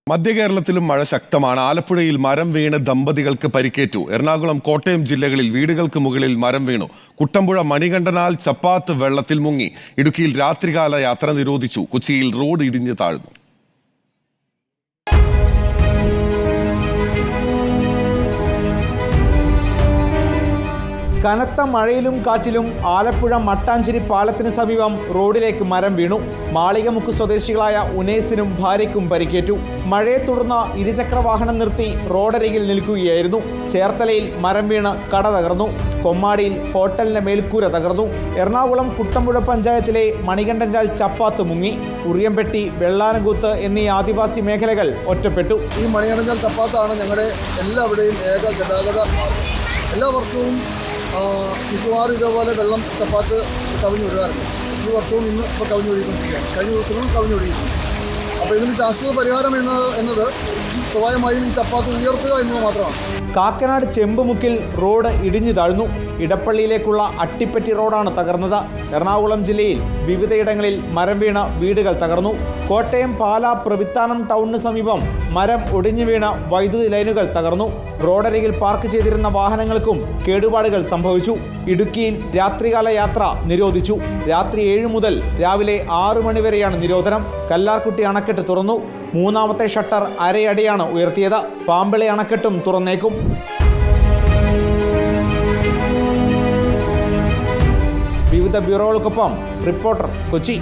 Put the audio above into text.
മധ്യകേരളത്തിലും മഴ ശക്തമാണ്. ആലപ്പുഴയിൽ മരം വീണ് ദമ്പതികൾക്ക് പരിക്കേറ്റു. എറണാകുളം, കോട്ടയം ജില്ലകളിൽ വീടുകൾക്ക് മുകളിൽ മരം വീണു. കുട്ടമ്പുഴ മണികണ്ഠനാൽ ചപ്പാത്ത് വെള്ളത്തിൽ മുങ്ങി. ഇടുക്കിയിൽ രാത്രികാല യാത്ര നിരോധിച്ചു. കൊച്ചിയിൽ റോഡ് ഇടിഞ്ഞു താഴ്ന്നു. കനത്ത മഴയിലും കാറ്റിലും ആലപ്പുഴ മട്ടാഞ്ചേരി പാലത്തിന് സമീപം റോഡിലേക്ക് മരം വീണു. മാളികമുക്ക് സ്വദേശികളായ ഉനേസിനും ഭാര്യയ്ക്കും പരിക്കേറ്റു. മഴയെ തുടർന്ന് ഇരുചക്ര വാഹനം നിർത്തി റോഡരികിൽ നിൽക്കുകയായിരുന്നു. ചേർത്തലയിൽ മരം വീണ് കട തകർന്നു. കൊമ്മാടിയിൽ ഹോട്ടലിന്റെ മേൽക്കൂര തകർന്നു. എറണാകുളം കുട്ടമ്പുഴ പഞ്ചായത്തിലെ മണികണ്ഠൻചാൽ ചപ്പാത്ത് മുങ്ങി. ഉറിയംപെട്ടി, വെള്ളാനംകൂത്ത് എന്നീ ആദിവാസി മേഖലകൾ ഒറ്റപ്പെട്ടു. ഈ മണികണ്ഠൻചാൽ ചപ്പാത്താണ് ഞങ്ങളുടെ എല്ലാവരുടെയും ഏക ഗതാഗത മാർഗം. എല്ലാ വർഷവും മിക്കവാറും ഇതേപോലെ വെള്ളം ചപ്പാത്ത് കവിഞ്ഞൊഴുകാറുണ്ട്. ഈ വർഷവും ഇന്ന് ഇപ്പോൾ കവിഞ്ഞൊഴുകിക്കൊണ്ടിരിക്കുകയാണ്. കഴിഞ്ഞ ദിവസവും കവിഞ്ഞൊഴുകിയിട്ടുണ്ട്. അപ്പോൾ ഇതിന് ശാശ്വത പരിഹാരം എന്നത് സ്വാഭാവികമായും ഈ ചപ്പാത്ത് ഉയർത്തുക എന്നത് മാത്രമാണ്. കാക്കനാട് ചെമ്പുമുക്കിൽ റോഡ് ഇടിഞ്ഞു താഴ്ന്നു. ഇടപ്പള്ളിയിലേക്കുള്ള അട്ടിപ്പറ്റി റോഡാണ് തകർന്നത്. എറണാകുളം ജില്ലയിൽ വിവിധയിടങ്ങളിൽ മരം വീണ് വീടുകൾ തകർന്നു. കോട്ടയം, പാല, പ്രവിത്താനം ടൗണിന് സമീപം മരം ഒടിഞ്ഞു വീണ് വൈദ്യുതി ലൈനുകൾ തകർന്നു. റോഡരികിൽ പാർക്ക് ചെയ്തിരുന്ന വാഹനങ്ങൾക്കും കേടുപാടുകൾ സംഭവിച്ചു. ഇടുക്കിയിൽ രാത്രികാല യാത്ര നിരോധിച്ചു. രാത്രി 7 മുതൽ രാവിലെ 6 മണി വരെയാണ് നിരോധനം. കല്ലാർകുട്ടി അണക്കെട്ട് തുറന്നു. 3ാമത്തെ ഷട്ടർ അരയടിയാണ് ഉയർത്തിയത്. പാമ്പിളി അണക്കെട്ടും തുറന്നേക്കും. വിവിധ ബ്യൂറോകൾക്കൊപ്പം റിപ്പോർട്ടർ, കൊച്ചി.